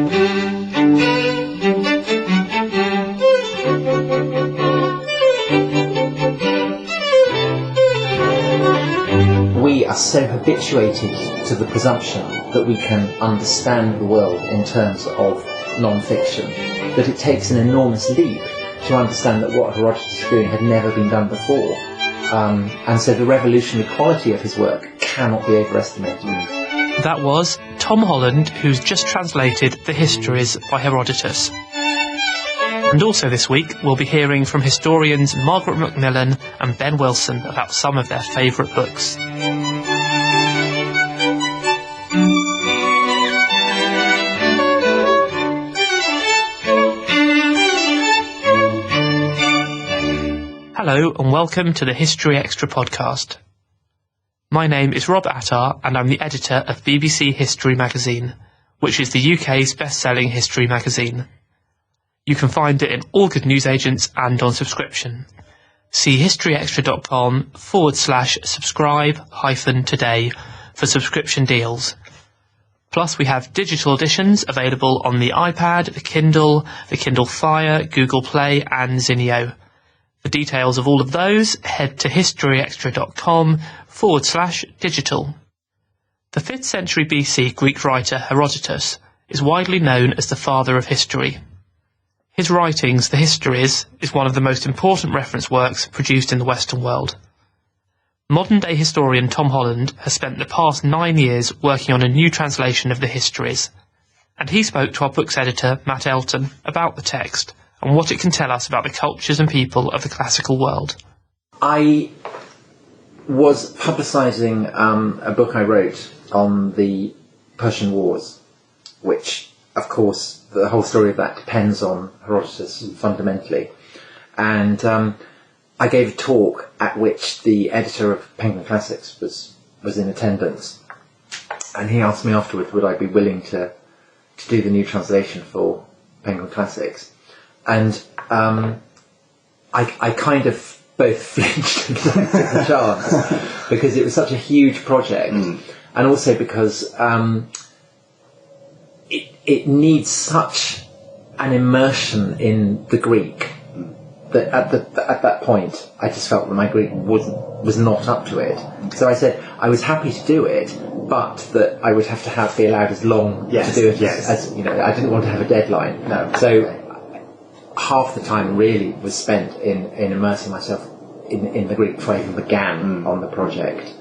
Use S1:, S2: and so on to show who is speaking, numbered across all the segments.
S1: We are so habituated to the presumption that we can understand the world in terms of non-fiction that it takes an enormous leap to understand that what Herodotus is doing had never been done before. And so the revolutionary quality of his work cannot be overestimated.
S2: That was Tom Holland, who's just translated The Histories by Herodotus. And also this week, we'll be hearing from historians Margaret Macmillan and Ben Wilson about some of their favourite books. Hello and welcome to the History Extra podcast. My name is Rob Attar and I'm the editor of BBC History Magazine, which is the UK's best-selling history magazine. You can find it in all good newsagents and on subscription. See historyextra.com/subscribe-today for subscription deals. Plus we have digital editions available on the iPad, the Kindle Fire, Google Play and Zinio. For details of all of those, head to historyextra.com/digital. The 5th century BC Greek writer Herodotus is widely known as the father of history. His writings, The Histories, is one of the most important reference works produced in the Western world. Modern-day historian Tom Holland has spent the past 9 years working on a new translation of The Histories, and he spoke to our book's editor, Matt Elton, about the text and what it can tell us about the cultures and people of the classical world.
S1: I was publicising a book I wrote on the Persian Wars, which, of course, the whole story of that depends on Herodotus fundamentally. And I gave a talk at which the editor of Penguin Classics was in attendance. And he asked me afterwards would I be willing to do the new translation for Penguin Classics. And I kind of both flinched and took the chance because it was such a huge project, and also because it needs such an immersion in the Greek that at that point I just felt that my Greek was not up to it. So I said I was happy to do it, but that I would have to be allowed as long to do it as you know. I didn't want to have a deadline.
S3: No.
S1: So half the time really was spent in immersing myself in the Greek before I even began on the project.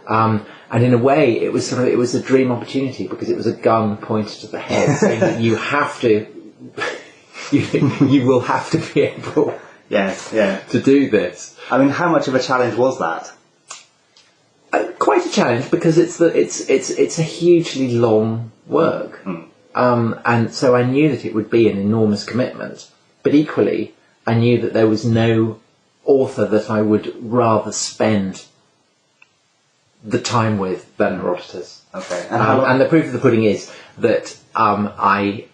S1: And in a way, it was a dream opportunity because it was a gun pointed to the head, saying that you have to, you will have to be able, to do this.
S3: I mean, how much of a challenge was that?
S1: Quite a challenge because it's a hugely long work, and so I knew that it would be an enormous commitment. But equally, I knew that there was no author that I would rather spend the time with than Herodotus.
S3: Okay.
S1: And the proof of the pudding is that I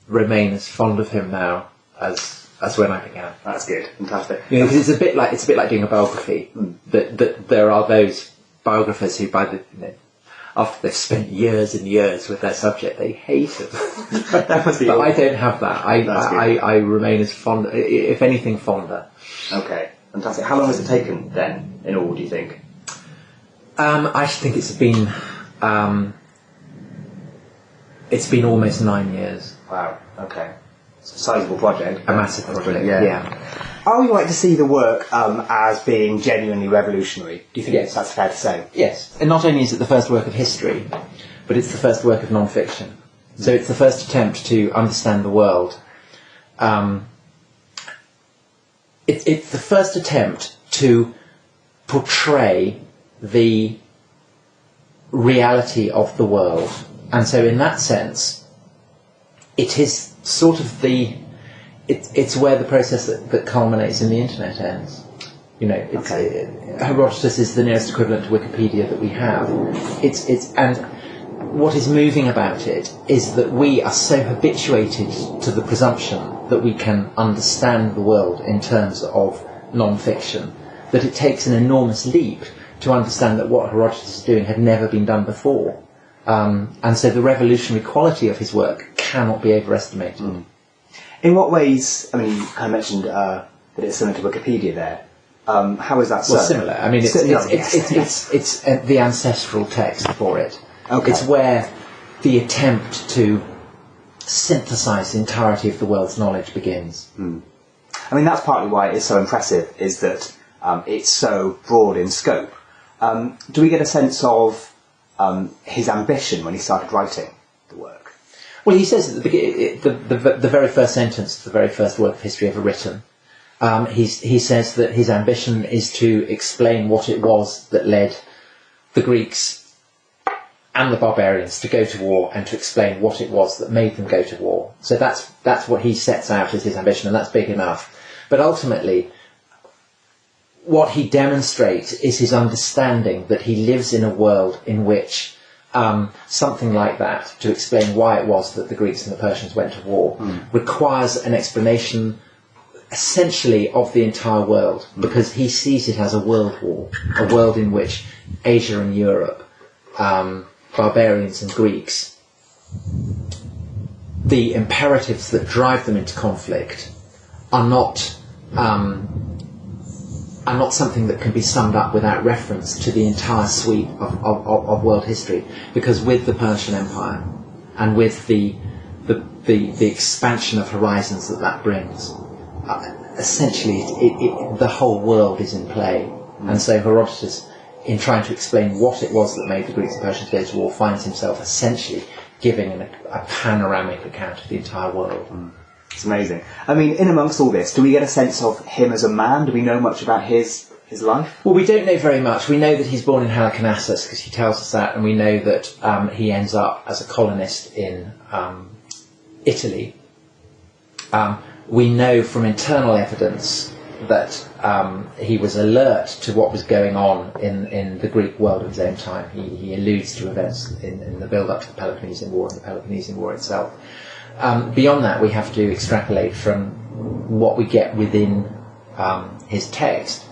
S1: remain as fond of him now as when I began.
S3: That's good. Fantastic.
S1: You know, because it's a bit like doing a biography. That there are those biographers who, after they've spent years and years with their subject, they hate it. But I don't have that. I remain as fond, if anything, fonder.
S3: Okay, fantastic. How long has it taken then, in all, do you think?
S1: I think it's been almost 9 years.
S3: Wow. Okay. It's a sizable project.
S1: A massive project. Yeah.
S4: Are we right to see the work as being genuinely revolutionary? Do you think that's fair to say?
S1: Yes. And not only is it the first work of history, but it's the first work of non-fiction. So it's the first attempt to understand the world. It's the first attempt to portray the reality of the world. And so in that sense, it is sort of it's where the process that culminates in the internet ends. You know, Herodotus is the nearest equivalent to Wikipedia that we have. And what is moving about it is that we are so habituated to the presumption that we can understand the world in terms of non-fiction that it takes an enormous leap to understand that what Herodotus is doing had never been done before. And so the revolutionary quality of his work cannot be overestimated.
S4: In what ways, I mean, you kind of mentioned that it's similar to Wikipedia there. How is that so?
S1: Well, similar. I mean, it's the ancestral text for it.
S4: Okay.
S1: It's where the attempt to synthesize the entirety of the world's knowledge begins.
S4: I mean, that's partly why it's so impressive, is that it's so broad in scope. Do we get a sense of his ambition when he started writing the work?
S1: Well, he says at the very first sentence, the very first work of history ever written, he says that his ambition is to explain what it was that led the Greeks and the barbarians to go to war, and to explain what it was that made them go to war. So that's what he sets out as his ambition, and that's big enough. But ultimately, what he demonstrates is his understanding that he lives in a world in which something like that, to explain why it was that the Greeks and the Persians went to war, requires an explanation essentially of the entire world, because he sees it as a world war, a world in which Asia and Europe, barbarians and Greeks, the imperatives that drive them into conflict are not something that can be summed up without reference to the entire sweep of world history. Because with the Persian Empire and with the expansion of horizons that brings, essentially the whole world is in play. And so Herodotus, in trying to explain what it was that made the Greeks and Persians go to war, finds himself essentially giving a panoramic account of the entire world.
S4: It's amazing. I mean, in amongst all this, do we get a sense of him as a man? Do we know much about his life?
S1: Well, we don't know very much. We know that he's born in Halicarnassus, because he tells us that, and we know that he ends up as a colonist in Italy. We know from internal evidence that he was alert to what was going on in the Greek world of his own time. He alludes to events in the build-up to the Peloponnesian War and the Peloponnesian War itself. Beyond that, we have to extrapolate from what we get within his text,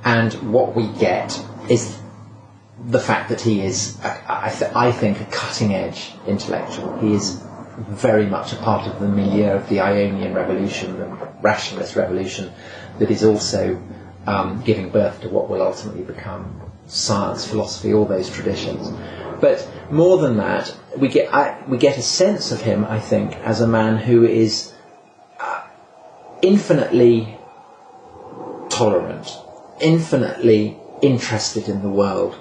S1: and what we get is the fact that he is, I think, a cutting-edge intellectual. He is very much a part of the milieu of the Ionian Revolution, the rationalist revolution, that is also giving birth to what will ultimately become science, philosophy, all those traditions. But more than that, we get a sense of him, I think, as a man who is infinitely tolerant, infinitely interested in the world,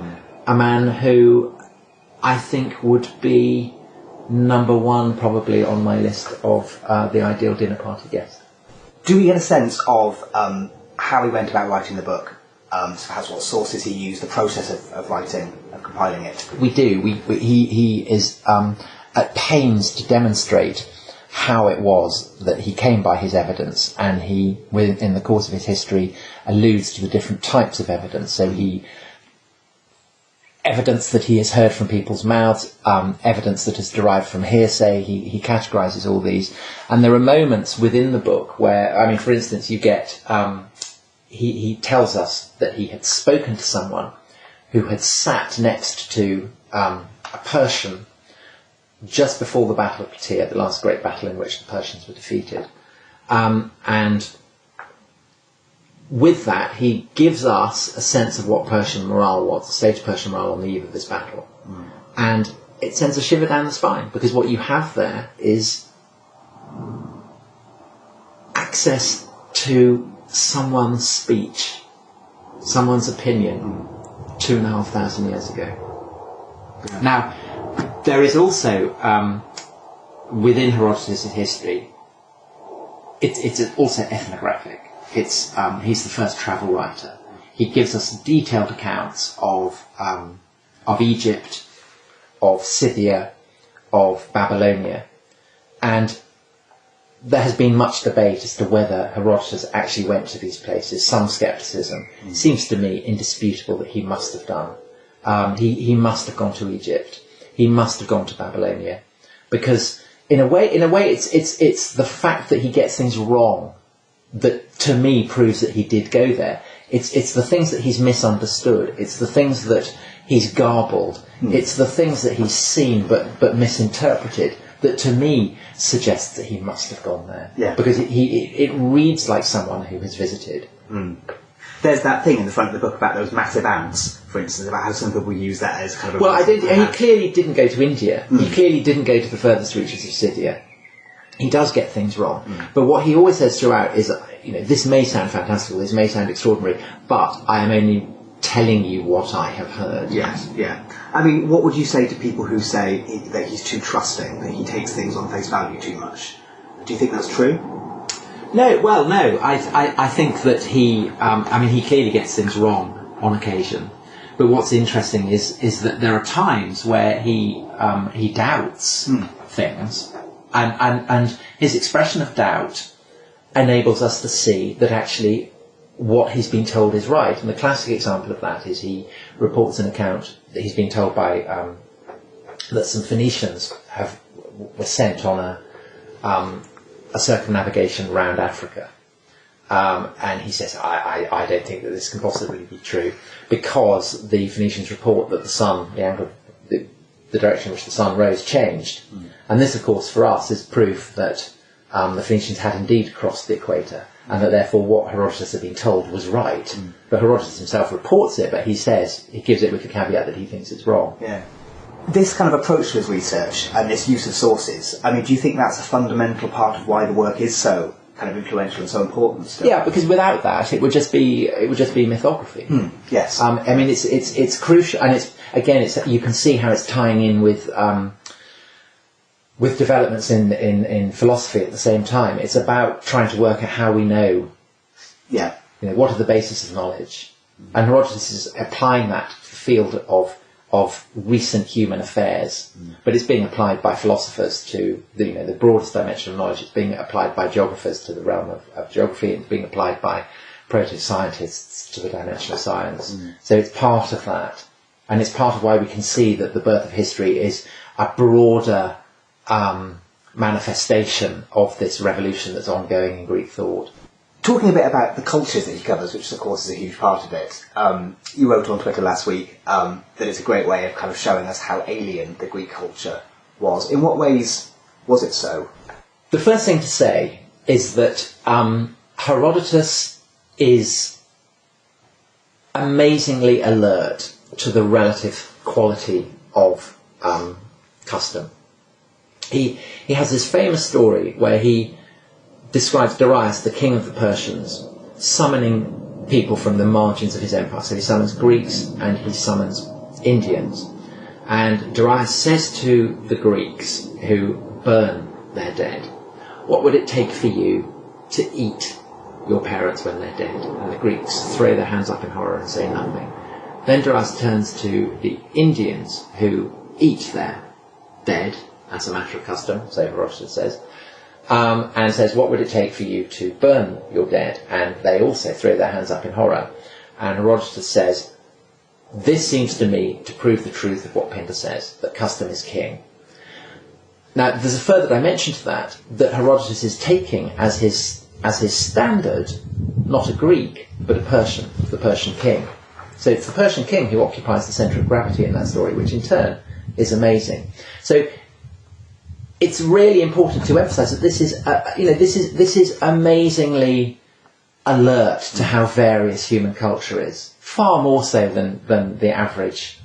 S1: a man who I think would be number one probably on my list of the ideal dinner party guest.
S4: Do we get a sense of how he went about writing the book? So perhaps what sources he used, the process of writing, of compiling it?
S1: We do. He is at pains to demonstrate how it was that he came by his evidence, and he, in the course of his history, alludes to the different types of evidence. So evidence that he has heard from people's mouths, evidence that is derived from hearsay. He categorises all these, and there are moments within the book where, I mean, for instance, you get he tells us that he had spoken to someone who had sat next to a Persian just before the Battle of Plataea, the last great battle in which the Persians were defeated, and with that, he gives us a sense of what Persian morale was, the state of Persian morale on the eve of this battle. And it sends a shiver down the spine, because what you have there is access to someone's speech, someone's opinion, 2,500 years ago. Yeah. Now, there is also, within Herodotus' history, it's also ethnographic. He's the first travel writer. He gives us detailed accounts of Egypt, of Scythia, of Babylonia, and there has been much debate as to whether Herodotus actually went to these places. Some scepticism. It seems to me indisputable that he must have done. He must have gone to Egypt. He must have gone to Babylonia, because in a way, it's the fact that he gets things wrong that, to me, proves that he did go there. It's the things that he's misunderstood. It's the things that he's garbled. It's the things that he's seen but misinterpreted that to me suggests that he must have gone there.
S4: Yeah.
S1: Because it reads like someone who has visited.
S4: There's that thing in the front of the book about those massive ants, for instance, about how some people use that as kind of a...
S1: Well, he clearly didn't go to India. He clearly didn't go to the furthest reaches of Scythia. He does get things wrong. But what he always says throughout is, this may sound fantastical, this may sound extraordinary, but I am only telling you what I have heard.
S4: Yes, yeah. I mean, what would you say to people who say that he's too trusting, that he takes things on face value too much? Do you think that's true?
S1: No, I think that he clearly gets things wrong on occasion. But what's interesting is that there are times where he doubts things, and his expression of doubt enables us to see that actually what he's been told is right. And the classic example of that is he reports an account that he's been told by that some Phoenicians were sent on a circumnavigation round Africa. And he says, I don't think that this can possibly be true, because the Phoenicians report that the sun, the angle, the direction in which the sun rose changed. And this, of course, for us is proof that the Phoenicians had indeed crossed the equator, and that therefore what Herodotus had been told was right. But Herodotus himself reports it, but he gives it with the caveat that he thinks it's wrong.
S4: Yeah. This kind of approach to his research and this use of sources, I mean, do you think that's a fundamental part of why the work is so kind of influential and so important still?
S1: Yeah, because without that, it would just be mythography.
S4: Yes.
S1: I mean, it's crucial, and you can see how it's tying in with developments in philosophy at the same time. It's about trying to work out how we know.
S4: Yeah.
S1: What are the basis of knowledge, and Herodotus is applying that to the field of recent human affairs, but it's being applied by philosophers to the broadest dimension of knowledge. It's being applied by geographers to the realm of geography, and it's being applied by proto-scientists to the dimension of science. So it's part of that, and it's part of why we can see that the birth of history is a broader manifestation of this revolution that's ongoing in Greek thought.
S4: Talking a bit about the cultures that he covers, which of course is a huge part of it, you wrote on Twitter last week that it's a great way of kind of showing us how alien the Greek culture was. In what ways was it so?
S1: The first thing to say is that Herodotus is amazingly alert to the relative quality of custom. He has this famous story where he describes Darius, the king of the Persians, summoning people from the margins of his empire. So he summons Greeks and he summons Indians. And Darius says to the Greeks who burn their dead, "What would it take for you to eat your parents when they're dead?" And the Greeks throw their hands up in horror and say nothing. Then Darius turns to the Indians who eat their dead as a matter of custom, so Herodotus says, and says, "What would it take for you to burn your dead?" And they also throw their hands up in horror. And Herodotus says, "This seems to me to prove the truth of what Pindar says, that custom is king." Now, there's a further dimension to that Herodotus is taking as his standard, not a Greek, but a Persian, the Persian king. So it's the Persian king who occupies the centre of gravity in that story, which in turn is amazing. So it's really important to emphasise that this is amazingly alert to how various human culture is, far more so than the average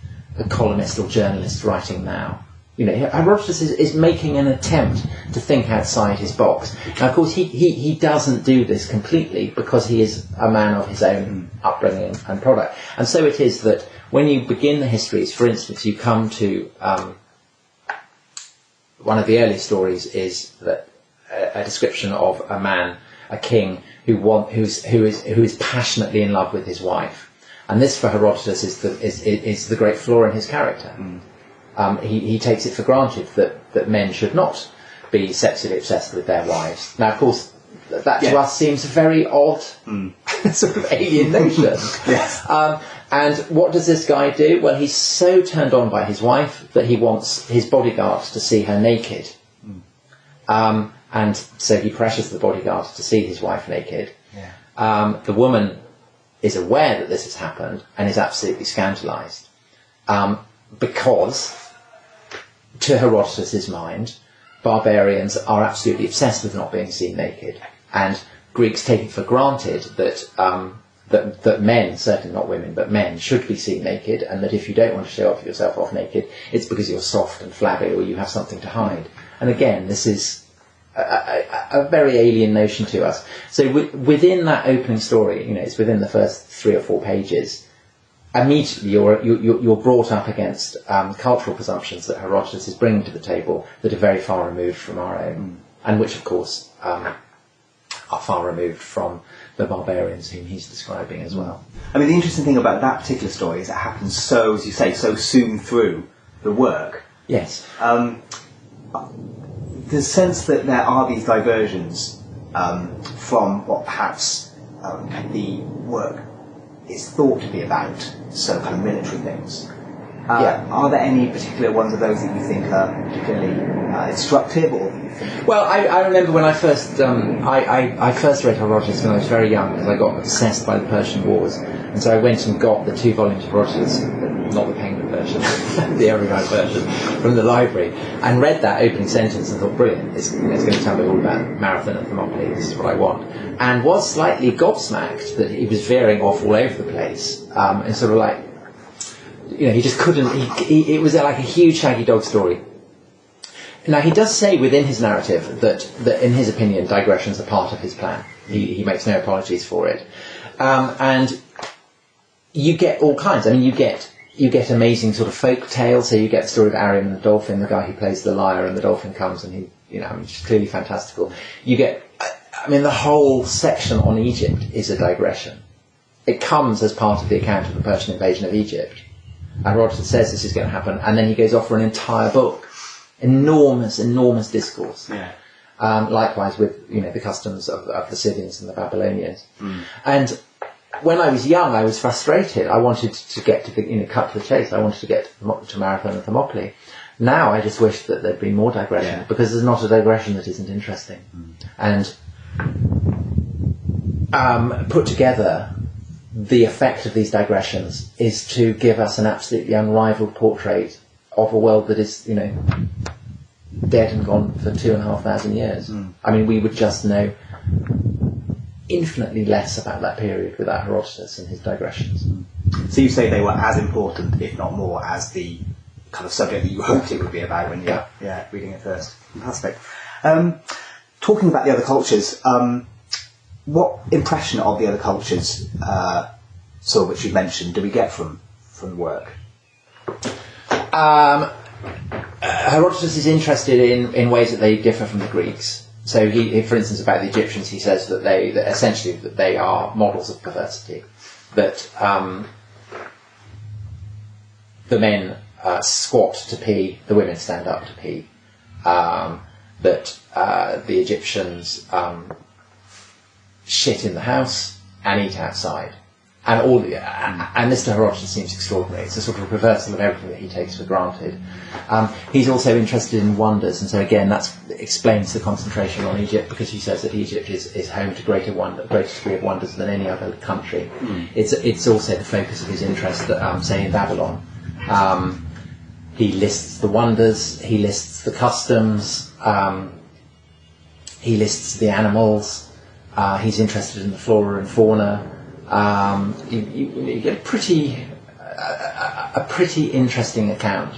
S1: columnist or journalist writing now. Herodotus is making an attempt to think outside his box. Now, of course, he doesn't do this completely because he is a man of his own upbringing and product. And so it is that when you begin the histories, for instance, you come to one of the early stories is that a description of a man, a king, who is passionately in love with his wife, and this for Herodotus is the great flaw in his character. He takes it for granted that men should not be sexually obsessed with their wives. Now, of course, that to us seems a very odd sort of alien notion.
S4: Yes.
S1: And what does this guy do? Well, he's so turned on by his wife that he wants his bodyguard to see her naked. And so he pressures the bodyguard to see his wife naked. Yeah. The woman is aware that this has happened and is absolutely scandalised. because, to Herodotus's mind, barbarians are absolutely obsessed with not being seen naked, and Greeks take it for granted that that men, certainly not women, but men should be seen naked, and that if you don't want to show yourself off naked, it's because you're soft and flabby or you have something to hide. And again, this is a very alien notion to us. So within that opening story, it's within the first 3 or 4 pages, immediately you're brought up against cultural presumptions that Herodotus is bringing to the table that are very far removed from our own, and which, of course, are far removed from the barbarians whom he's describing as well.
S4: I mean, the interesting thing about that particular story is it happens so, as you say, so soon through the work.
S1: Yes.
S4: The sense that there are these diversions from what perhaps the work is thought to be about, so kind of military things. Are there any particular ones of those that you think are particularly instructive, or that you think?
S1: Well, I remember when I first I first read Herodotus when I was very young, because I got obsessed by the Persian Wars, and so I went and got the 2 volumes of Herodotus, not the Penguin version, the Erudite version, from the library, and read that opening sentence and thought, brilliant, it's going to tell me all about Marathon and Thermopylae, this is what I want, and was slightly gobsmacked that he was veering off all over the place, and sort of like, he just couldn't, it was like a huge shaggy dog story. Now, he does say within his narrative that in his opinion, digressions are part of his plan. He makes no apologies for it. And you get all kinds. I mean, you get amazing sort of folk tales. So you get the story of Arion and the dolphin, the guy who plays the lyre, and the dolphin comes and he, it's clearly fantastical. You get, the whole section on Egypt is a digression. It comes as part of the account of the Persian invasion of Egypt. And Herodotus says this is going to happen, and then he goes off for an entire book. Enormous discourse. Yeah. Likewise with, the customs of the Scythians and the Babylonians. And when I was young, I was frustrated. I wanted to get to the, cut to the chase. I wanted to get to Marathon and Thermopylae. Now I just wish that there'd been more digression, because there's not a digression that isn't interesting. And put together, the effect of these digressions is to give us an absolutely unrivaled portrait of a world that is, dead and gone for 2,500 years. I mean, we would just know infinitely less about that period without Herodotus and his digressions.
S4: So you say they were as important, if not more, as the kind of subject that you hoped it would be about when you were reading it first. Fantastic. Talking about the other cultures, what impression of the other cultures, which you mentioned, do we get from the work?
S1: Herodotus is interested in ways that they differ from the Greeks. So he, for instance, about the Egyptians, he says that they are models of perversity. That the men squat to pee, the women stand up to pee. That the Egyptians shit in the house and eat outside. And this to Herodotus seems extraordinary. It's a sort of reversal of everything that he takes for granted. He's also interested in wonders, and so again that explains the concentration on Egypt, because he says that Egypt is home to greater degree of wonders than any other country. It's also the focus of his interest, say in Babylon. He lists the wonders, he lists the customs, he lists the animals, he's interested in the flora and fauna. You get a pretty interesting account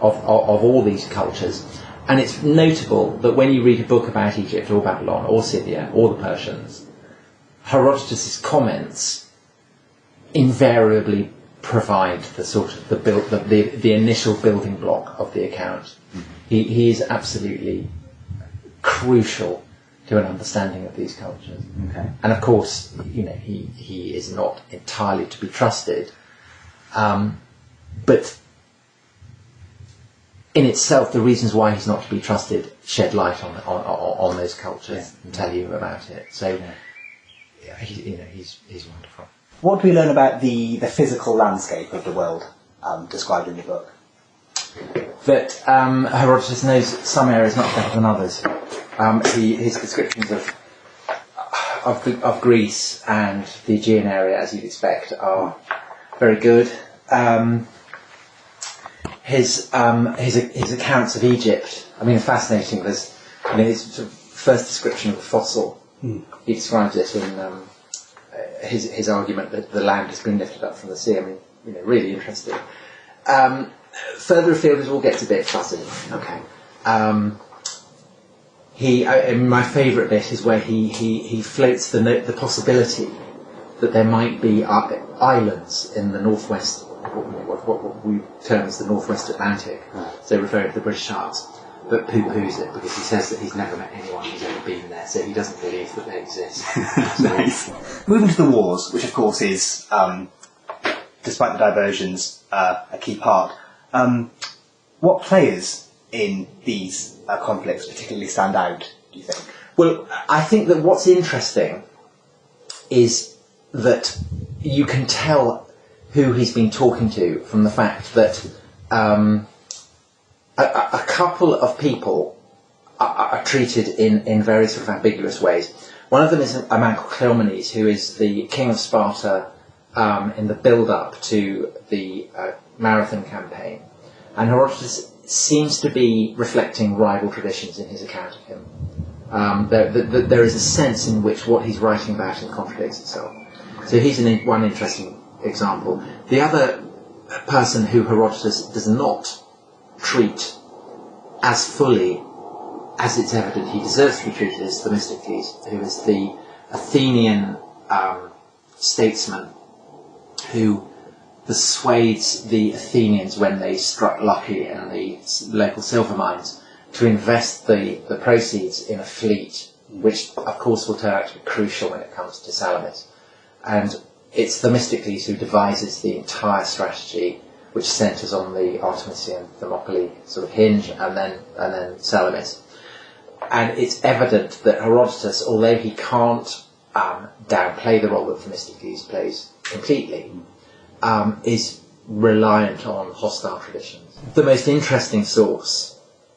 S1: of all these cultures, and it's notable that when you read a book about Egypt or Babylon or Scythia or the Persians, Herodotus' comments invariably provide the sort of the initial building block of the account. He is absolutely crucial to an understanding of these cultures. Okay. And of course, he is not entirely to be trusted, but in itself, the reasons why he's not to be trusted shed light on those cultures and tell you about it. So, he's wonderful.
S4: What do we learn about the physical landscape of the world described in the book?
S1: That Herodotus knows some areas much better than others. His descriptions of Greece and the Aegean area, as you'd expect, are very good. his accounts of Egypt, I mean, are fascinating. There's, his sort of first description of a fossil. He describes it in his argument that the land has been lifted up from the sea. I mean, really interesting. Further afield, it all gets a bit fuzzy. Okay. My favourite bit is where he floats the possibility that there might be islands in the northwest, what we term as the northwest Atlantic, so referring to the British Isles, but poo-poos it because he says that he's never met anyone who's ever been there, so he doesn't believe that they exist.
S4: Nice. Moving to the wars, which of course is, despite the diversions, a key part. What players in these conflicts particularly stand out, do you think?
S1: Well, I think that what's interesting is that you can tell who he's been talking to from the fact that a couple of people are treated in very sort of ambiguous ways. One of them is a man called Cleomenes, who is the king of Sparta in the build-up to the Marathon campaign. And Herodotus seems to be reflecting rival traditions in his account of him. There is a sense in which what he's writing about contradicts itself. So he's one interesting example. The other person who Herodotus does not treat as fully as it's evident he deserves to be treated is Themistocles, who is the Athenian statesman who persuades the Athenians when they struck lucky in the local silver mines to invest the proceeds in a fleet, which of course will turn out to be crucial when it comes to Salamis. And it's Themistocles who devises the entire strategy, which centres on the Artemisian Thermopylae sort of hinge, and then Salamis. And it's evident that Herodotus, although he can't downplay the role that Themistocles plays completely, is reliant on hostile traditions. The most interesting source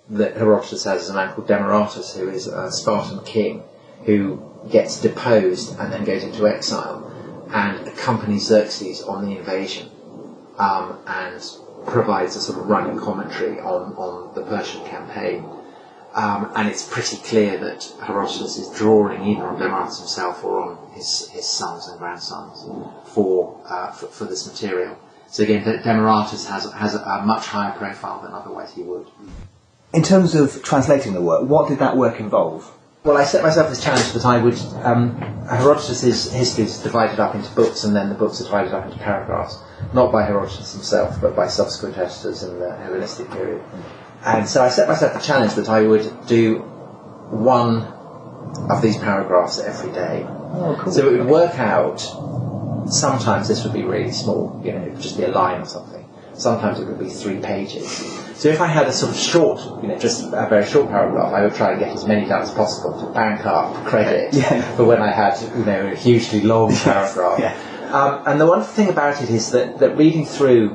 S1: that Herodotus has is a man called Demaratus, who is a Spartan king who gets deposed and then goes into exile and accompanies Xerxes on the invasion and provides a sort of running commentary on the Persian campaign. And it's pretty clear that Herodotus is drawing either on Demaratus himself or on his sons and grandsons for this material. So again, Demaratus has a much higher profile than otherwise he would.
S4: In terms of translating the work, what did that work involve?
S1: Well, I set myself this challenge that I would... Herodotus' history is divided up into books, and then the books are divided up into paragraphs, not by Herodotus himself, but by subsequent editors in the Hellenistic period. And so I set myself the challenge that I would do one of these paragraphs every day.
S4: Oh, cool.
S1: So it would work out, sometimes this would be really small, it would just be a line or something. Sometimes it would be 3 pages. So if I had a sort of short, just a very short paragraph, I would try and get as many down as possible to bank up credit for when I had, a hugely long paragraph. And the wonderful thing about it is that reading through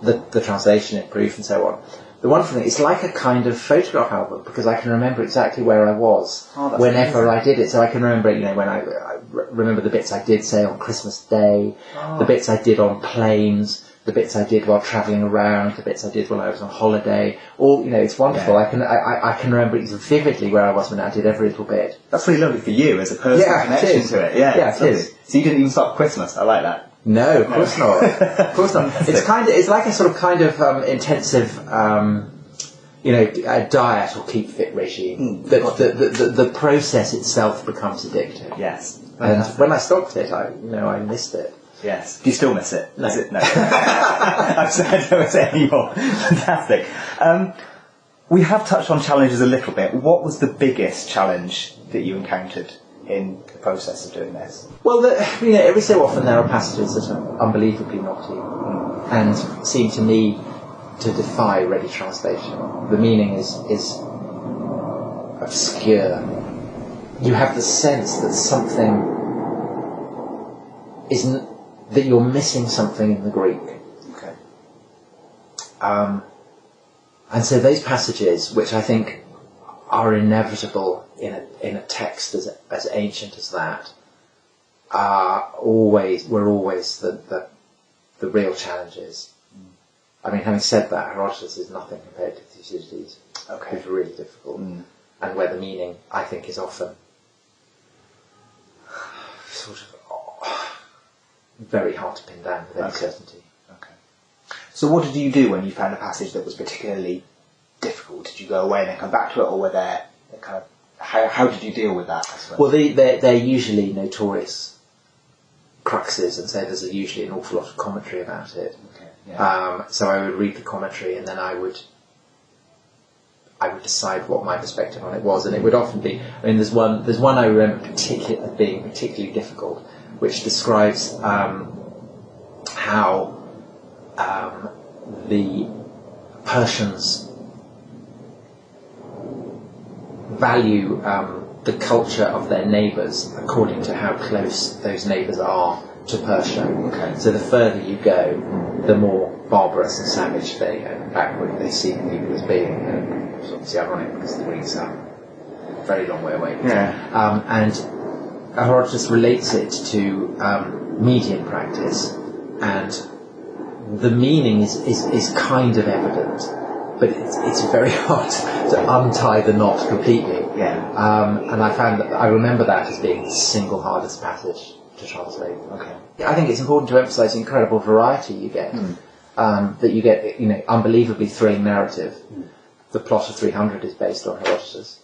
S1: the translation and proof and so on, the wonderful thing, it's like a kind of photograph album because I can remember exactly where I was whenever I did it. So I can remember, when I remember the bits I did say on Christmas Day, the bits I did on planes, the bits I did while travelling around, the bits I did while I was on holiday. All it's wonderful. Yeah. I can remember vividly where I was when I did every little bit.
S4: That's really lovely for you as a personal connection to it. Yeah, it is. So you didn't even stop Christmas. I like that.
S1: No, of course not. Of course not. It's like a sort of kind of intensive, a diet or keep fit regime. The process itself becomes addictive.
S4: Yes.
S1: And when I stopped it, I missed it.
S4: Yes. Do you still miss it?
S1: No.
S4: No. I don't miss it anymore. Fantastic. We have touched on challenges a little bit. What was the biggest challenge that you encountered in the process of doing this?
S1: Well, every so often there are passages that are unbelievably knotty and seem to me to defy ready translation. The meaning is obscure. You have the sense that something isn't, that you're missing something in the Greek.
S4: Okay.
S1: And so those passages, which I think are inevitable in a text as ancient as that, were always the real challenges. I mean, having said that, Herodotus is nothing compared to Thucydides.
S4: Okay.
S1: It's really difficult, and where the meaning, I think, is often sort of very hard to pin down with any certainty.
S4: Okay. So what did you do when you found a passage that was particularly difficult? Did you go away and then come back to it, or were there kind of how did you deal with that? I suppose?
S1: Well, they're usually notorious cruxes, and so there's usually an awful lot of commentary about it.
S4: Okay. Yeah.
S1: So I would read the commentary, and then I would decide what my perspective on it was, and it would often be. I mean, there's one I remember being particularly difficult, which describes how the Persians value the culture of their neighbours according to how close those neighbours are to Persia.
S4: Okay.
S1: So the further you go, the more barbarous and savage and backward they see people as being. And it's obviously ironic because the Greeks are a very long way away.
S4: Yeah.
S1: And Herodotus relates it to Median practice, and the meaning is kind of evident, but it's very hard to untie the knot completely.
S4: Yeah.
S1: And I remember that as being the single hardest passage to translate.
S4: Okay.
S1: I think it's important to emphasise the incredible variety you get. That you get, unbelievably thrilling narrative. The plot of 300 is based on Herodotus.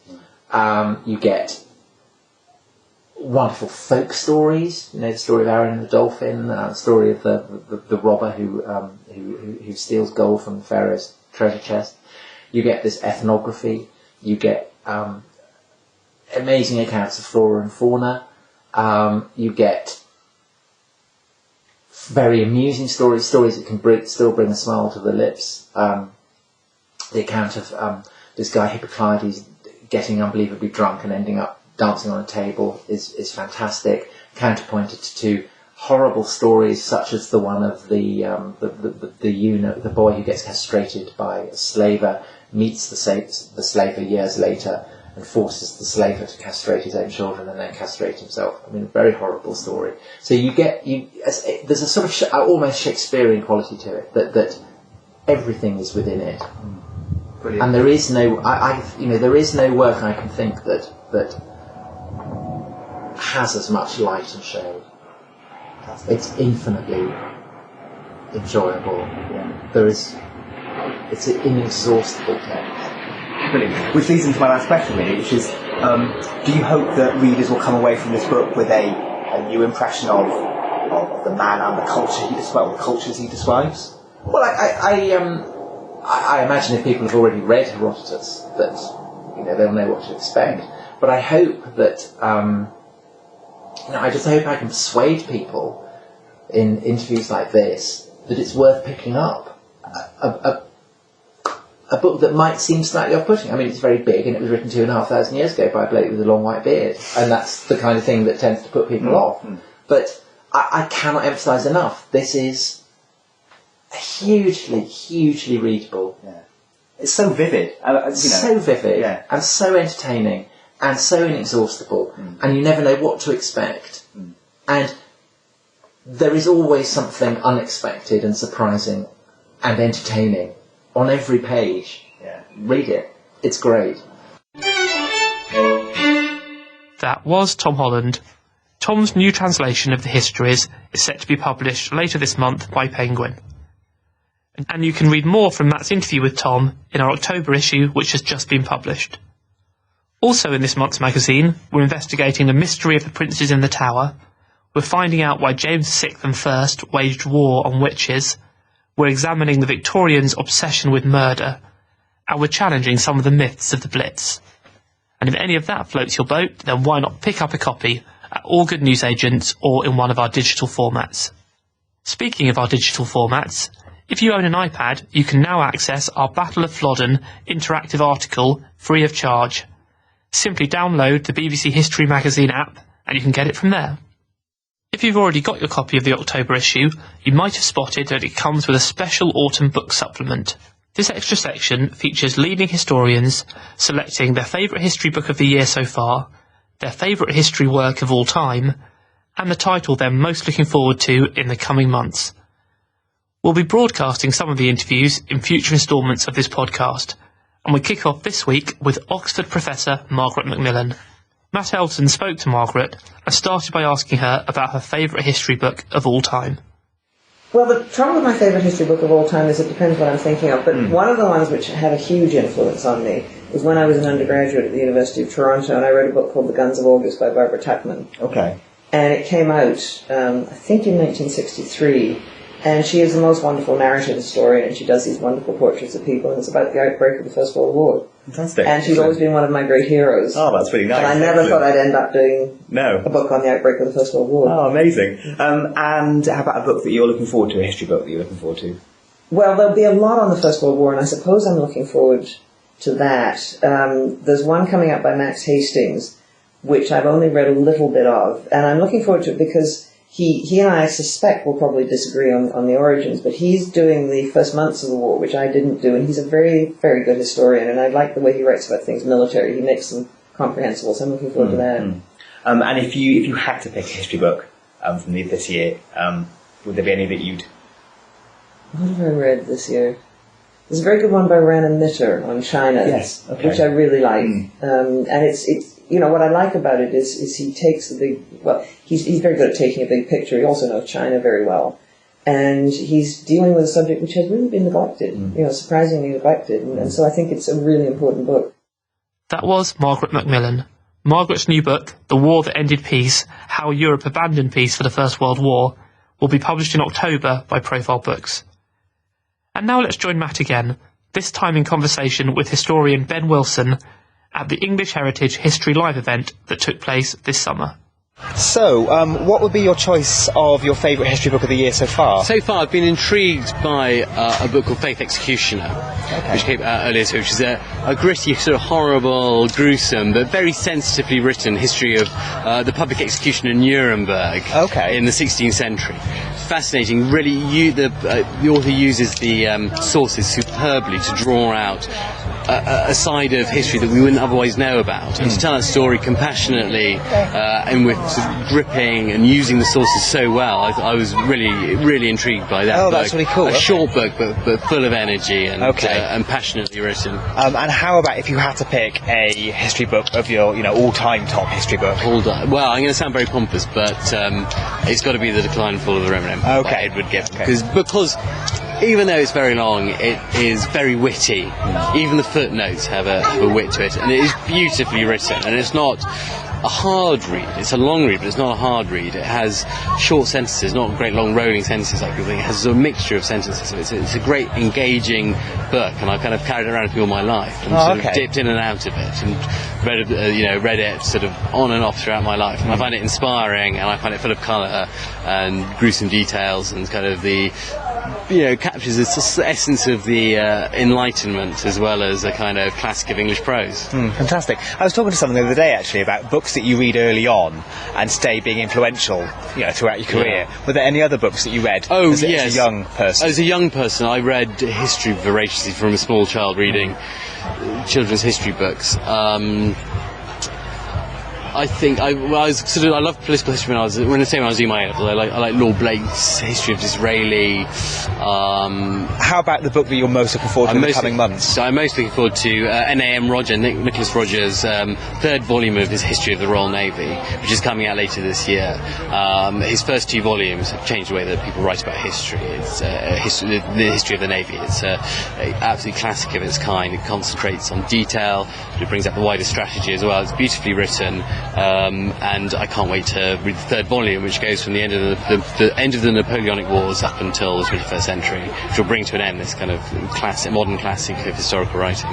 S1: You get wonderful folk stories. The story of Aaron and the dolphin, the story of the robber who steals gold from the pharaoh's treasure chest. You get this ethnography. You get amazing accounts of flora and fauna. You get very amusing stories that can still bring a smile to the lips. The account of this guy Hippocrates getting unbelievably drunk and ending up dancing on a table is fantastic. Counterpointed to horrible stories such as the one of the eunuch, the boy who gets castrated by a slaver, meets the slaver years later and forces the slaver to castrate his own children and then castrate himself. I mean, a very horrible story. So there's a sort of almost Shakespearean quality to it that everything is within it.
S4: Brilliant.
S1: And there is no, there is no work I can think that has as much light and shade. It's infinitely enjoyable.
S4: Yeah.
S1: It's an inexhaustible text.
S4: Brilliant. Which leads into my last question, really, which is, do you hope that readers will come away from this book with a new impression of the man and the culture the cultures he describes?
S1: Well, I imagine if people have already read Herodotus, that they'll know what to expect. But I hope that I just hope I can persuade people in interviews like this that it's worth picking up. A book that might seem slightly off-putting. I mean, it's very big, and it was written 2,500 years ago by a bloke with a long white beard, and that's the kind of thing that tends to put people off. But I cannot emphasise enough, this is hugely, hugely readable.
S4: Yeah. It's so vivid.
S1: So vivid,
S4: yeah.
S1: And so entertaining, and so inexhaustible, and you never know what to expect. And there is always something unexpected and surprising and entertaining on every page.
S4: Yeah.
S1: Read it. It's great.
S2: That was Tom Holland. Tom's new translation of the Histories is set to be published later this month by Penguin. And you can read more from Matt's interview with Tom in our October issue, which has just been published. Also in this month's magazine, we're investigating the mystery of the princes in the tower. We're finding out why James VI and I waged war on witches. We're examining the Victorians' obsession with murder, and we're challenging some of the myths of the Blitz. And if any of that floats your boat, then why not pick up a copy at all good newsagents or in one of our digital formats. Speaking of our digital formats, if you own an iPad, you can now access our Battle of Flodden interactive article free of charge. Simply download the BBC History Magazine app and you can get it from there. If you've already got your copy of the October issue, you might have spotted that it comes with a special autumn book supplement. This extra section features leading historians selecting their favourite history book of the year so far, their favourite history work of all time, and the title they're most looking forward to in the coming months. We'll be broadcasting some of the interviews in future instalments of this podcast, and we kick off this week with Oxford professor Margaret Macmillan. Matt Elton spoke to Margaret and started by asking her about her favourite history book of all time.
S5: Well, the trouble with my favourite history book of all time is it depends what I'm thinking of, but one of the ones which had a huge influence on me was when I was an undergraduate at the University of Toronto, and I read a book called The Guns of August by Barbara Tuchman.
S4: Okay.
S5: And it came out, I think in 1963, and she is the most wonderful narrative historian, and she does these wonderful portraits of people, and it's about the outbreak of the First World War.
S4: Fantastic.
S5: And she's always been one of my great heroes.
S4: Oh, that's really nice.
S5: And I never thought I'd end up doing a book on the outbreak of the First World War.
S4: Oh, amazing. And how about a book that you're looking forward to, a history book that you're looking forward to?
S5: Well, there'll be a lot on the First World War, and I suppose I'm looking forward to that. There's one coming out by Max Hastings, which I've only read a little bit of, and I'm looking forward to it because he and I suspect will probably disagree on the origins, but he's doing the first months of the war, which I didn't do, and he's a very, very good historian, and I like the way he writes about things military. He makes them comprehensible, so I'm looking forward to that.
S4: And if you had to pick a history book from this year, would there be any that you'd...
S5: What have I read this year? There's a very good one by Rana Mitter on China,
S4: Yes, okay.
S5: which I really like. And it's you know, what I like about it is he takes the big... Well, he's very good at taking a big picture. He also knows China very well. And he's dealing with a subject which has really been neglected, you know, surprisingly neglected. And so I think it's a really important book.
S2: That was Margaret Macmillan. Margaret's new book, The War That Ended Peace, How Europe Abandoned Peace for the First World War, will be published in October by Profile Books. And now let's join Matt again, this time in conversation with historian Ben Wilson at the English Heritage History Live event that took place this summer.
S6: So, what would be your choice of your favourite history book of the year so far?
S7: So far, I've been intrigued by a book called Faith Executioner, which came out earlier, which is a gritty, sort of horrible, gruesome, but very sensitively written history of the public execution in Nuremberg in the 16th century. Fascinating. Really, the author uses the sources superbly to draw out a side of history that we wouldn't otherwise know about, and to tell that story compassionately and with sort of gripping and using the sources so well. I was really intrigued by that.
S6: Oh,
S7: book.
S6: that's really cool.
S7: A short book, but full of energy and passionately written.
S6: And how about if you had to pick a history book of your, all-time top history book?
S7: Well, I'm going to sound very pompous, but it's got to be The Decline and Fall of the Roman Empire by Edward Gibbon, because even though it's very long, it is very witty. Even the footnotes have a wit to it, and it is beautifully written, and it's not a hard read. It's a long read, but it's not a hard read. It has short sentences, not great long rolling sentences like people think. It has a mixture of sentences, so it's a great engaging book, and I've kind of carried it around with me all my life, and sort of dipped in and out of it, and read it sort of on and off throughout my life. And I find it inspiring, and I find it full of colour and gruesome details, and kind of captures the essence of the Enlightenment, as well as a kind of classic of English prose.
S6: Fantastic. I was talking to someone the other day actually about books that you read early on and stay being influential, throughout your career. Were there any other books that you read as a young person?
S7: As a young person, I read history voraciously from a small child, reading children's history books. I think I loved political history when I was doing my A-levels. I like Lord Blake's History of Disraeli.
S6: How about the book that you're most looking forward to in the coming months?
S7: So I'm most looking forward to N.A.M. Nicholas Rogers' third volume of his History of the Royal Navy, which is coming out later this year. His first two volumes have changed the way that people write about history. It's the history of the Navy. It's an absolute classic of its kind. It concentrates on detail, but it brings out the wider strategy as well. It's beautifully written. And I can't wait to read the third volume, which goes from the end of the end of the Napoleonic Wars up until the 21st century, which will bring to an end this kind of modern classic of historical writing.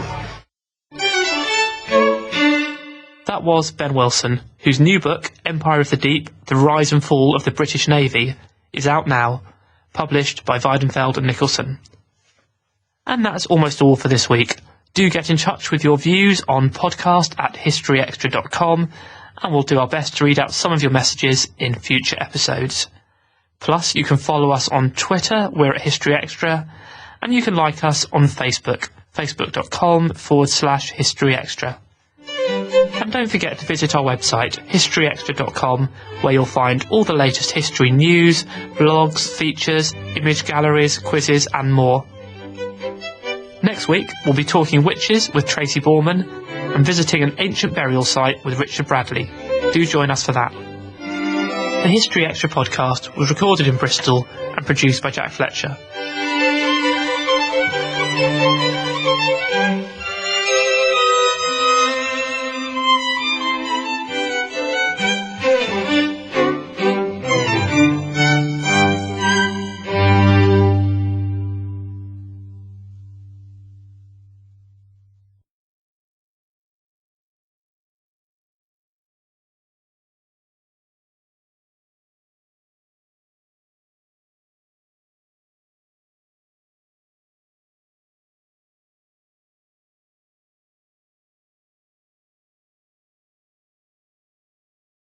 S2: That was Ben Wilson, whose new book, Empire of the Deep, The Rise and Fall of the British Navy, is out now, published by Weidenfeld and Nicholson. And that's almost all for this week. Do get in touch with your views on podcast@historyextra.com, and we'll do our best to read out some of your messages in future episodes. Plus, you can follow us on Twitter, we're at History Extra, and you can like us on Facebook, facebook.com/historyextra. And don't forget to visit our website, historyextra.com, where you'll find all the latest history news, blogs, features, image galleries, quizzes and more. Next week, we'll be talking witches with Tracy Borman and visiting an ancient burial site with Richard Bradley. Do join us for that. The History Extra podcast was recorded in Bristol and produced by Jack Fletcher.